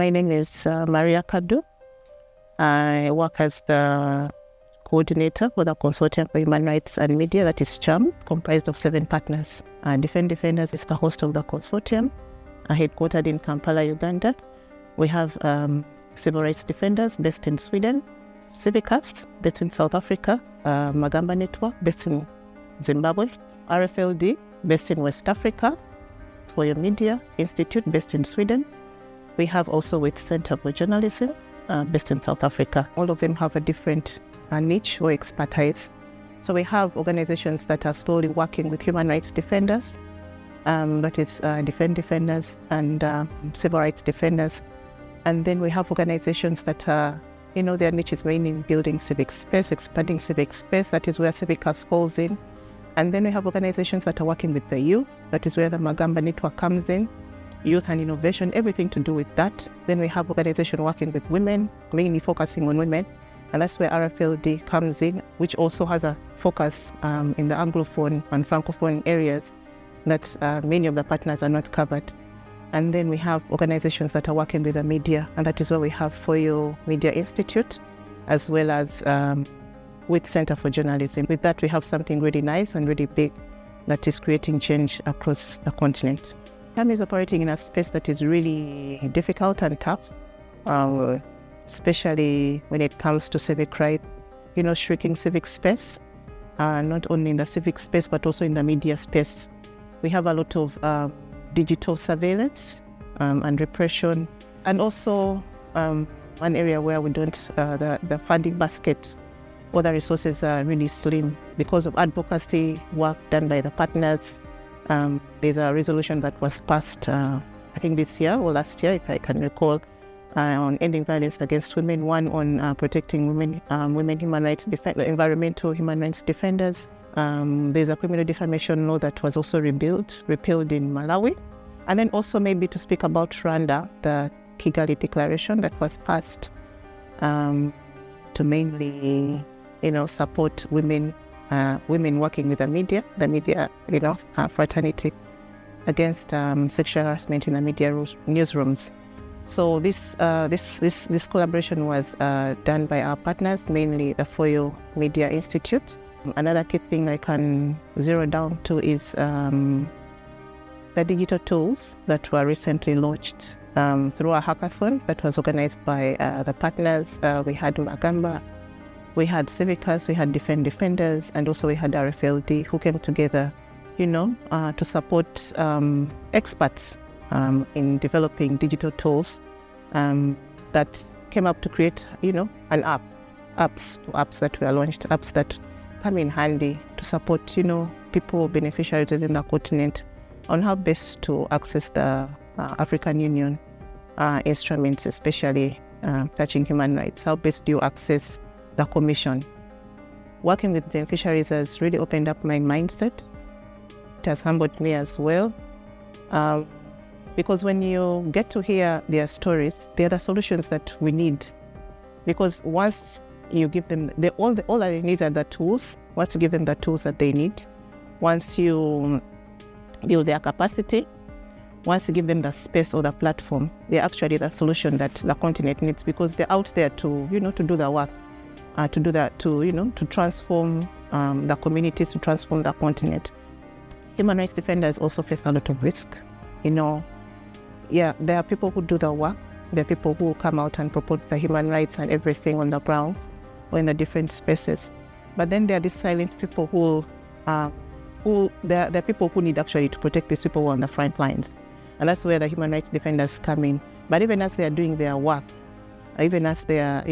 My name is Maria Kaddu. I work as the coordinator for the Consortium for Human Rights and Media, that is CHAM, comprised of 7 partners. Defend Defenders is the host of the consortium, headquartered in Kampala, Uganda. We have Civil Rights Defenders based in Sweden, Civicast based in South Africa, Magamba Network based in Zimbabwe, RFLD based in West Africa, Toyo Media Institute based in Sweden. We have also with Center for Journalism based in South Africa. All of them have a different niche or expertise. So we have organizations that are slowly working with human rights defenders, that is Defend Defenders and Civil Rights Defenders. And then we have organizations that are, their niche is mainly in building civic space, expanding civic space, that is where Civicast falls in. And then we have organizations that are working with the youth, that is where the Magamba Network comes in, youth and innovation, everything to do with that. Then we have organizations working with women, mainly focusing on women, and that's where RFLD comes in, which also has a focus in the Anglophone and Francophone areas that many of the partners are not covered. And then we have organizations that are working with the media, and that is where we have Toyo Media Institute, as well as with Center for Journalism. With that, we have something really nice and really big that is creating change across the continent. CHAM is operating in a space that is really difficult and tough, especially when it comes to civic rights, shrinking civic space, not only in the civic space, but also in the media space. We have a lot of digital surveillance and repression, and also one area where we don't, the funding basket or the resources are really slim because of advocacy work done by the partners. There's a resolution that was passed, I think this year or last year, if I can recall, on ending violence against women, one on protecting women human rights, environmental human rights defenders. There's a criminal defamation law that was also repealed in Malawi. And then also maybe to speak about Rwanda, the Kigali Declaration that was passed to mainly, support women working with the media, fraternity against sexual harassment in the media newsrooms. So this collaboration was done by our partners, mainly the Toyo Media Institute. Another key thing I can zero down to is the digital tools that were recently launched through a hackathon that was organized by the partners. We had Magamba, we had Civicast, we had Defend Defenders, and also we had RFLD, who came together, to support experts in developing digital tools that came up to create, an apps that were launched, apps that come in handy to support, people, beneficiaries within the continent on how best to access the African Union instruments, especially touching human rights. How best do you access the Commission? Working with beneficiaries has really opened up my mindset. It has humbled me as well. Because when you get to hear their stories, they are the solutions that we need. Because once you give them, all that they need are the tools. Once you give them the tools that they need, once you build their capacity, once you give them the space or the platform, they're actually the solution that the continent needs, because they're out there to, to do the work, to transform the communities, to transform the continent. Human rights defenders also face a lot of risk. There are people who do the work. There are people who come out and promote the human rights and everything on the ground or in the different spaces. But then there are these silent people who there are people who need actually to protect these people who are on the front lines. And that's where the human rights defenders come in. But even as they are doing their work, even as they are,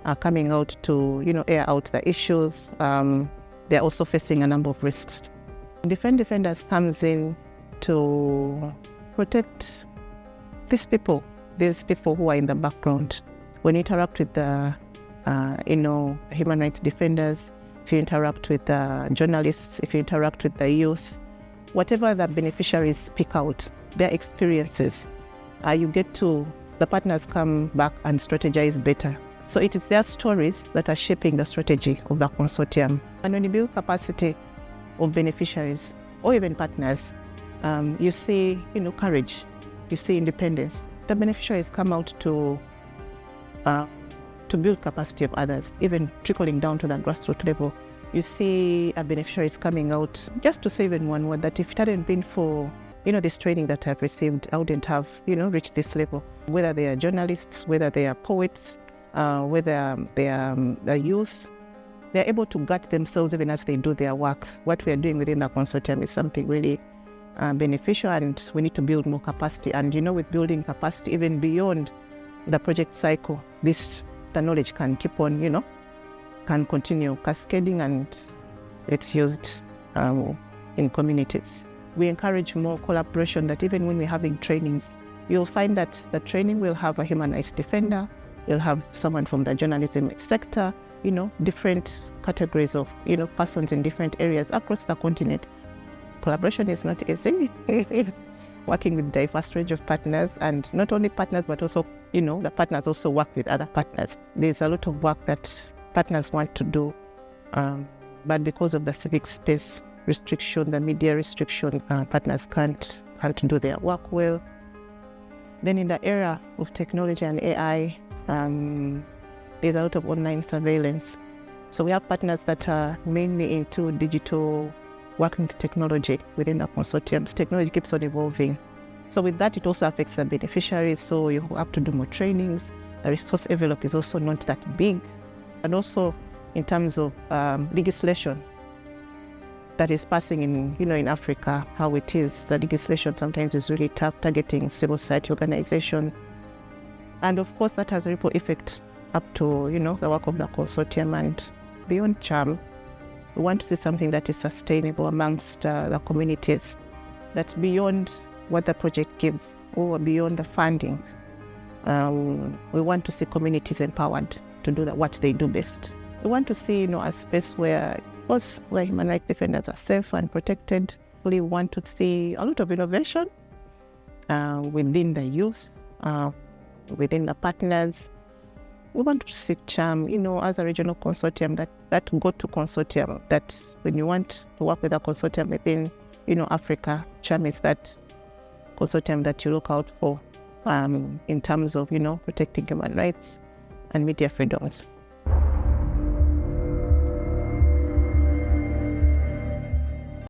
are coming out to, air out the issues, they're also facing a number of risks. Defend Defenders comes in to protect these people who are in the background. When you interact with the, human rights defenders, if you interact with the journalists, if you interact with the youth, whatever the beneficiaries pick out, their experiences, the partners come back and strategize better. So it is their stories that are shaping the strategy of the consortium. And when you build capacity of beneficiaries or even partners, you see, courage, you see independence, the beneficiaries come out to build capacity of others, even trickling down to the grassroots level. You see beneficiaries coming out just to say in one word that if it hadn't been for this training that I've received, I wouldn't have reached this level. Whether they are journalists, whether they are poets, whether they are youth, they're able to gut themselves even as they do their work. What we are doing within the consortium is something really beneficial, and we need to build more capacity. And with building capacity, even beyond the project cycle, the knowledge can keep on, can continue cascading, and it's used in communities. We encourage more collaboration, that even when we're having trainings, you'll find that the training will have a human rights defender, you'll have someone from the journalism sector, different categories of, persons in different areas across the continent. Collaboration is not easy. Working with diverse range of partners, and not only partners, but also, the partners also work with other partners. There's a lot of work that partners want to do, but because of the civic space restriction, the media restriction, partners can't do their work well. Then in the era of technology and AI, there's a lot of online surveillance. So we have partners that are mainly into digital working with technology within the consortiums. Technology keeps on evolving. So with that, it also affects the beneficiaries. So you have to do more trainings. The resource envelope is also not that big. And also in terms of legislation that is passing in Africa, how it is, the legislation sometimes is really tough, targeting civil society organizations. And of course, that has a ripple effect up to, the work of the consortium. And beyond CHAM, we want to see something that is sustainable amongst the communities, that's beyond what the project gives or beyond the funding. We want to see communities empowered to do what they do best. We want to see, a space where human rights defenders are safe and protected. We want to see a lot of innovation within the youth, within the partners. We want to see CHAM, as a regional consortium, that go-to consortium, that when you want to work with a consortium within, Africa, CHAM is that consortium that you look out for in terms of, protecting human rights and media freedoms.